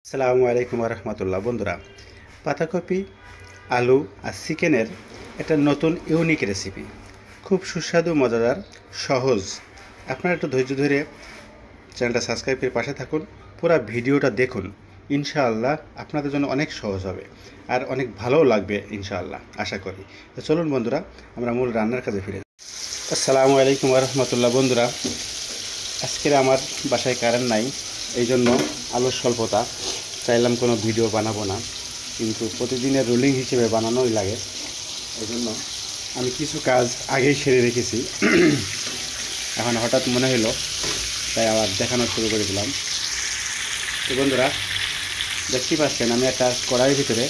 আসসালামু আলাইকুম রহমতুল্লাহ। বন্ধুরা, পাতাকপি, আলু আর চিকেনের একটা নতুন ইউনিক রেসিপি, খুব সুস্বাদু, মজাদার, সহজ। আপনারা একটু ধৈর্য ধরে চ্যানেলটা সাবস্ক্রাইব করে পাশে থাকুন, পুরো ভিডিওটা দেখুন। ইনশাআল্লাহ আপনাদের জন্য অনেক সহজ হবে আর অনেক ভালোও লাগবে ইনশাআল্লাহ, আশা করি। তো চলুন বন্ধুরা, আমরা মূল রান্নার কাজে ফিরে যাই। আসসালামু আলাইকুম রহমতুল্লাহ। বন্ধুরা, আজকের আমার বাসায় কারেন্ট নাই, এই জন্য আলোর স্বল্পতা, চাইলাম কোনো ভিডিও বানাবো না, কিন্তু প্রতিদিনের রুলিং হিসেবে বানানোই লাগে। এই জন্য আমি কিছু কাজ আগেই সেরে রেখেছি। এখন হঠাৎ মনে হলো, তাই আবার দেখানো শুরু করে দিলাম। তো বন্ধুরা, দেখতে পাচ্ছেন আমি একটা কড়াইয়ের ভিতরে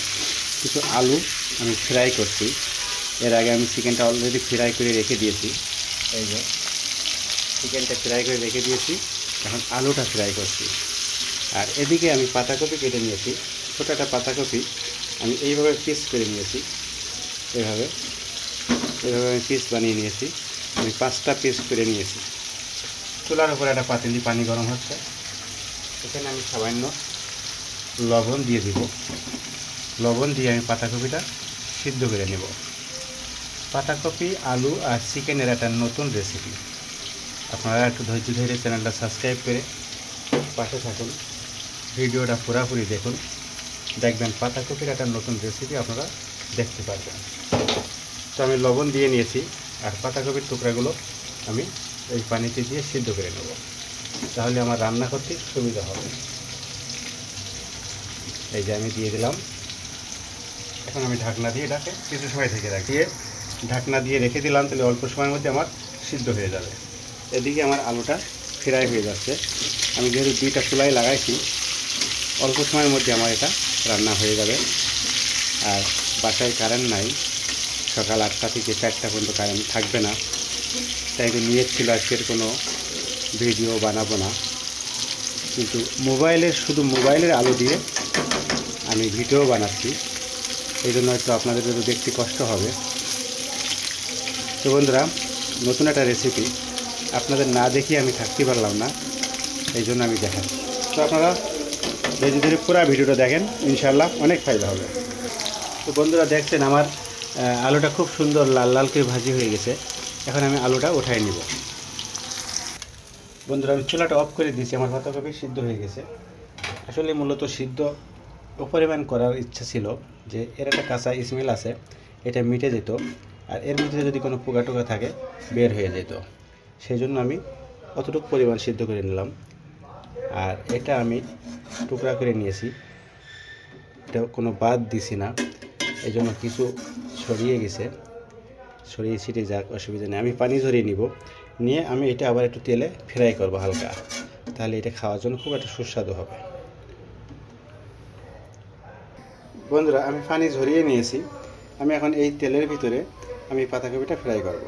কিছু আলু আমি ফ্রাই করছি। এর আগে আমি চিকেনটা অলরেডি ফ্রাই করে রেখে দিয়েছি। এই যে চিকেনটা ফ্রাই করে রেখে দিয়েছি, এখন আলুটা ফ্রাই করছি। আর এদিকে আমি পাতাকপি কেটে নিয়েছি। ছোটো একটা পাতাকপি আমি এইভাবে পিস করে নিয়েছি। এইভাবে আমি পিস বানিয়ে নিয়েছি। আমি 5টা পিস করে নিয়েছি। চুলার উপরে একটা পাতিলে পানি গরম হচ্ছে, এখানে আমি সামান্য লবণ দিয়ে দিব। লবণ দিয়ে আমি পাতাকপিটা সিদ্ধ করে নেব। পাতাকপি, আলু আর চিকেনের একটা নতুন রেসিপি। আপনারা একটু ধৈর্য ধরে চ্যানেলটা সাবস্ক্রাইব করে পাশে থাকুন, ভিডিওটা পুরোপুরি দেখুন, দেখবেন পাতাকপির একটা নতুন রেসিপি আপনারা দেখতে পারবেন। তো আমি লবণ দিয়ে নিয়েছি, আর পাতাকপির টুকরাগুলো আমি এই পানিতে দিয়ে সিদ্ধ করে নেব, তাহলে আমার রান্না করতে সুবিধা হবে। এই যে আমি দিয়ে দিলাম। এখন আমি ঢাকনা দিয়ে ঢাকে কিছু সময় থেকে রাখিয়ে ঢাকনা দিয়ে রেখে দিলাম, তাহলে অল্প সময়ের মধ্যে আমার সিদ্ধ হয়ে যাবে। এদিকে আমার আলুটা ফ্রাই হয়ে যাচ্ছে। আমি যেহেতু 2টা চুলাই লাগাইছি, অল্প সময়ের মধ্যে আমার এটা রান্না হয়ে যাবে। আর বাসায় কারেন্ট নাই, সকাল 8টা থেকে 4টা পর্যন্ত কারেন্ট থাকবে না, তাই তো নিয়ে ছিল আজকের কোনো ভিডিও বানাবো না, কিন্তু শুধু মোবাইলের আলো দিয়ে আমি ভিডিও বানাচ্ছি, এই জন্য হয়তো আপনাদের যদি দেখতে কষ্ট হবে। তো বন্ধুরা, নতুন একটা রেসিপি আপনাদের না দেখিয়ে আমি থাকতে পারলাম না, এই জন্য আমি দেখাচ্ছি। তো আপনারা ধীরে ধীরে পুরো ভিডিওটা দেখেন, ইনশাআল্লাহ অনেক ফায়দা হবে। তো বন্ধুরা, দেখছেন আমার আলুটা খুব সুন্দর লাল লাল করে ভাজি হয়ে গেছে। এখন আমি আলুটা উঠাই নিব। বন্ধুরা, আমি চুলাটা অফ করে দিয়েছি, আমার পাতাকপি সিদ্ধ হয়ে গেছে। আসলে মূলত সিদ্ধ অপরিমাণ করার ইচ্ছা ছিল, যে এর একটা কাঁচা স্মেল আছে, এটা মিটে যেত, আর এর ভিতরে যদি কোনো পোকা টোকা থাকে বের হয়ে যেত। সেই জন্য আমি অতটুকু পরিমাণ সিদ্ধ করে নিলাম। আর এটা আমি টুকরা করে নিয়েছি, এটা কোনো বাদ দিছি না, এই জন্য কিছু ছড়িয়ে গেছে, ছড়িয়ে ছিটে যাক, অসুবিধা নেই। আমি পানি ঝরিয়ে নিব, নিয়ে আমি এটা আবার একটু তেলে ফ্রাই করব হালকা, তাহলে এটা খাওয়ার জন্য খুব একটা সুস্বাদু হবে। বন্ধুরা, আমি পানি ঝরিয়ে নিয়েছি। আমি এখন এই তেলের ভিতরে আমি পাতাকপিটা ফ্রাই করব।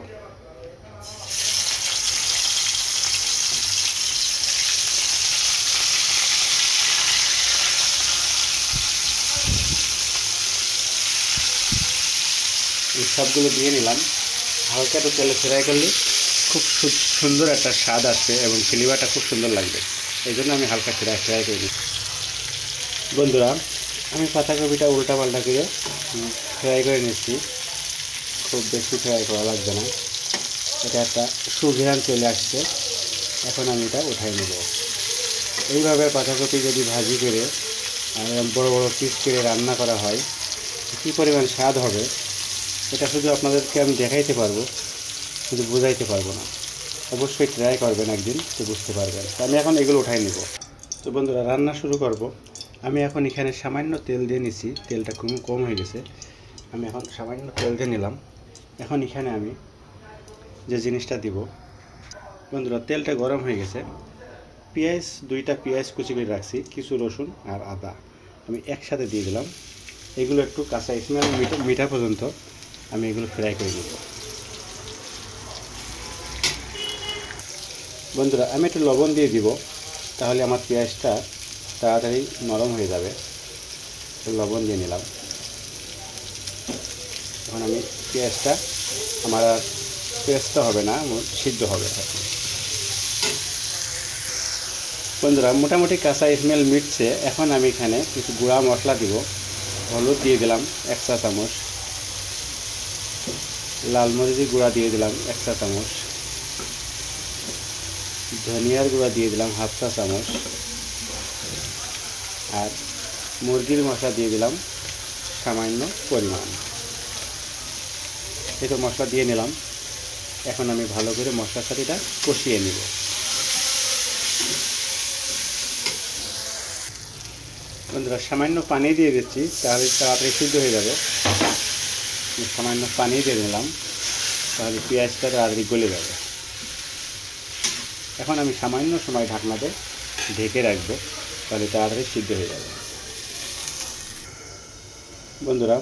সবগুলো দিয়ে নিলাম। হালকা একটু তেলে ফ্রাই করলে খুব সুন্দর একটা স্বাদ আসবে এবং ফ্লেভারটা খুব সুন্দর লাগবে, এই জন্য আমি হালকা ফ্রাই করে দিই। বন্ধুরা, আমি পাতাকপিটা উল্টা পাল্টা করে ফ্রাই করে নিচ্ছি, খুব বেশি ফ্রাই করা লাগবে না। এটা একটা সুঘ্রাণ চলে আসছে, এখন আমি এটা উঠাই নেব। এইভাবে পাতাকপি যদি ভাজি করে বড় বড় পিস করে রান্না করা হয়, কী পরিমাণ স্বাদ হবে এটা শুধু আপনাদেরকে আমি দেখাইতে পারবো, শুধু বোঝাইতে পারবো না। অবশ্যই ট্রাই করবেন একদিন, তো বুঝতে পারবেন। তো আমি এখন এগুলো উঠাই নেব। তো বন্ধুরা, রান্না শুরু করব। আমি এখন এখানে সামান্য তেল দিয়ে নিছি, তেলটা কম হয়ে গেছে। আমি এখন সামান্য তেল দিয়ে নিলাম। এখন এখানে আমি যে জিনিসটা দিব, বন্ধুরা, তেলটা গরম হয়ে গেছে। পেঁয়াজ, 2টা পেঁয়াজ কুচি করে রাখছি, কিছু রসুন আর আদা আমি একসাথে দিয়ে দিলাম। এগুলো একটু কাঁচা স্মেল মিঠা পর্যন্ত আমি এগুলো ফ্রাই করে নেব। বন্ধুরা, আমি একটু লবণ দিয়ে দিব, তাহলে আমার পেঁয়াজটা তাড়াতাড়ি নরম হয়ে যাবে। লবণ দিয়ে নিলাম। এখন আমি পেঁয়াজটা আমার আর পেস্টটা হবে না, সিদ্ধ হবে। বন্ধুরা মোটামুটি কাঁচা স্মেল মিটছে। এখন আমি এখানে কিছু গুঁড়া মশলা দিব। হলুদ দিয়ে দিলাম 1 চা চামচ, লাল মরিচের গুঁড়া দিয়ে দিলাম 1 চা চামচ, ধনিয়ার গুঁড়া দিয়ে দিলাম 1/2 চা চামচ, আর মুরগির মশলা দিয়ে দিলাম সামান্য পরিমাণ। এই তো মশলা দিয়ে নিলাম। এখন আমি ভালো করে মশলার সাথে এটা কষিয়ে নিব। বন্ধুরা সামান্য পানি দিয়ে দিচ্ছি, তাহলে তাড়াতাড়ি সিদ্ধ হয়ে যাবে। সামান্য পানি দিয়ে দিলাম, তাহলে পেঁয়াজটা তাড়াতাড়ি গলে যাবে। এখন আমি সামান্য সময় ঢাকনাতে ঢেকে রাখবো, তাহলে তাড়াতাড়ি সিদ্ধ হয়ে যাবে। বন্ধুরা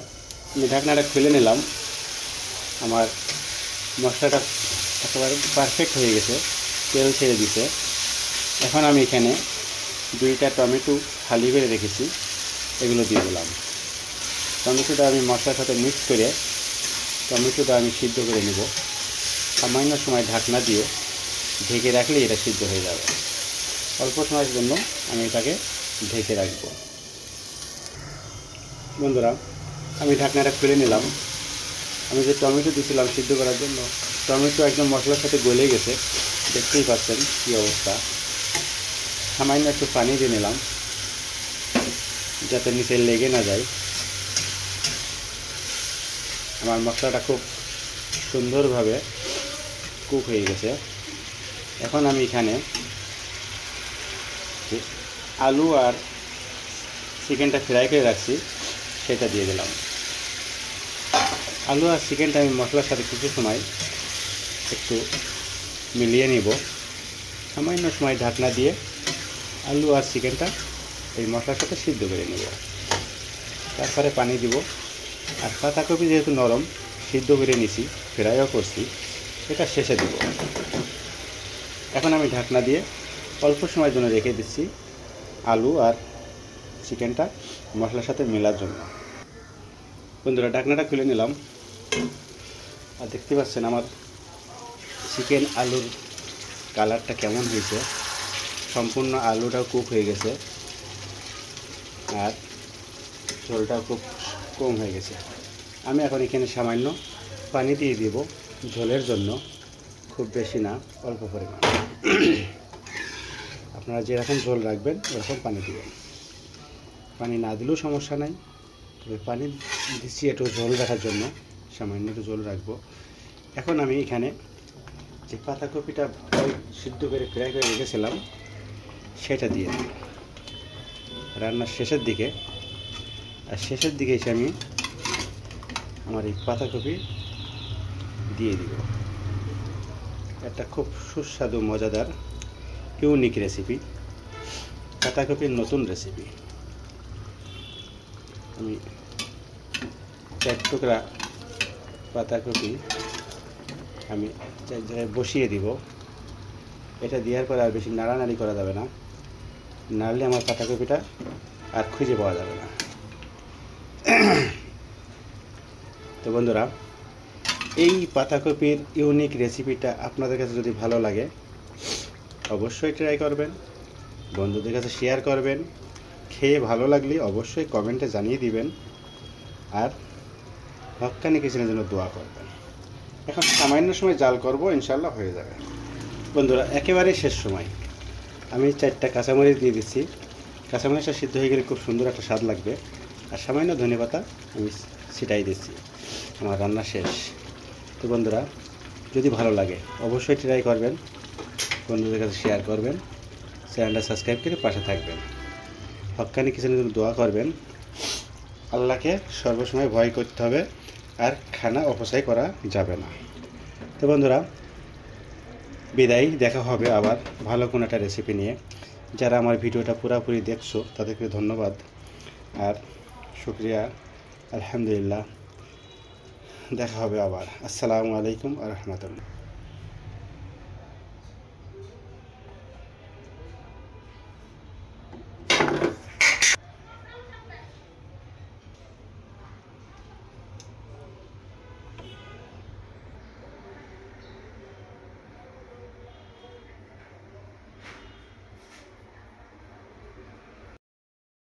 আমি ঢাকনাটা খুলে নিলাম। আমার মশলাটা একেবারে পারফেক্ট হয়ে গেছে, তেল ছেড়ে দিছে। এখন আমি এখানে 2টা টমেটো ফালি করে রেখেছি, এগুলো দিয়ে দিলাম। টমেটোটা আমি মশলার সাথে মিক্স করে টমেটোটা আমি সিদ্ধ করে নেব। সামান্য সময় ঢাকনা দিয়ে ঢেকে রাখলে এটা সিদ্ধ হয়ে যাবে। অল্প সময়ের জন্য আমি এটাকে ঢেকে রাখব। বন্ধুরা আমি ঢাকনাটা খুলে নিলাম। আমি যে টমেটো দিয়েছিলাম সিদ্ধ করার জন্য, টমেটো একদম মশলার সাথে গলে গেছে, দেখতেই পাচ্ছেন কী অবস্থা। সামান্য একটু পানি দিয়ে নিলাম, যাতে নিচে লেগে না যায়। আমার মশলাটা খুব সুন্দরভাবে কুক হয়ে গেছে। এখন আমি এখানে আলু আর চিকেনটা ফ্রাই করে রাখছি, সেটা দিয়ে দিলাম। আলু আর চিকেনটা আমি মশলার সাথে কিছু সময় একটু মিলিয়ে নিব। সামান্য সময় ঢাকনা দিয়ে আলু আর চিকেনটা এই মশলার সাথে সিদ্ধ করে নেব। তারপরে পানি দিব। আর পাতাকপি যেহেতু নরম, সিদ্ধ করে নিছি, ফ্রাইও করছি, এটা শেষে দেব। এখন আমি ঢাকনা দিয়ে অল্প সময়ের জন্য রেখে দিচ্ছি আলু আর চিকেনটা মশলার সাথে মেলার জন্য। বন্ধুরা ঢাকনাটা খুলে নিলাম। আর দেখতে পাচ্ছেন আমার চিকেন আলুর কালারটা কেমন হয়েছে। সম্পূর্ণ আলুটাও কুক হয়ে গেছে, আর ঝোলটাও খুব কম হয়ে গেছে। আমি এখন এখানে সামান্য পানি দিয়ে দিব ঝোলের জন্য, খুব বেশি না, অল্প পরিমাণ। আপনারা যেরকম ঝোল রাখবেন ওরকম পানি দিবেন। পানি না দিলেও সমস্যা নাই, তবে পানি দিচ্ছি একটু ঝোল রাখার জন্য, সামান্য একটু ঝোল রাখবো। এখন আমি এখানে যে পাতাকপিটা সিদ্ধ করে ফ্রাই করে রেখেছিলাম সেটা দিয়ে দিই রান্নার শেষের দিকে। আর শেষের দিকে এসে আমি আমার এই পাতাকপি দিয়ে দিব। একটা খুব সুস্বাদু মজাদার ইউনিক রেসিপি, পাতাকপির নতুন রেসিপি। আমি 4 টুকরা পাতাকপি আমি জায়গায় বসিয়ে দিব। এটা দেওয়ার পরে আর বেশি নাড়ানাড়ি করা যাবে না, নাড়লে আমার পাতাকপিটা আর খুঁজে পাওয়া যাবে না। তো বন্ধুরা এই পাতাকপির ইউনিক রেসিপিটা আপনাদের কাছে যদি ভালো লাগে অবশ্যই ট্রাই করবেন, বন্ধুদের কাছে শেয়ার করবেন। খেয়ে ভালো লাগলে অবশ্যই কমেন্টে জানিয়ে দিবেন, আর হক্কানি কিচেনের জন্য দোয়া করবেন। এখন সামান্য সময় জাল করব, ইনশাল্লাহ হয়ে যাবে। বন্ধুরা একেবারে শেষ সময় আমি 4টা কাঁচামরিচ দিয়ে দিচ্ছি। কাঁচামরিচটা সিদ্ধ হয়ে গেলে খুব সুন্দর একটা স্বাদ লাগবে। আর সামান্য ধনেপাতা আমি ছিটাই দিচ্ছি। আমার রান্না শেষ। তো বন্ধুরা যদি ভালো লাগে অবশ্যই ট্রাই করবেন, বন্ধুদের কাছে শেয়ার করবেন, চ্যানেলটা সাবস্ক্রাইব করে পাশে থাকবেন। হক্কানি কিচেনের জন্য দোয়া করবেন। আল্লাহকে সর্বসময় ভয় করতে হবে, আর খানা অপচয় করা যাবে না। তো বন্ধুরা বিদায়, দেখা হবে আবার ভালো কোনো একটা রেসিপি নিয়ে। যারা আমার ভিডিওটা পুরোপুরি দেখছো তাদেরকে ধন্যবাদ আর শুকরিয়া, আলহামদুলিল্লাহ। দেখা হবে আবার। আসসালামু আলাইকুম ওয়া রাহমাতুল্লাহ।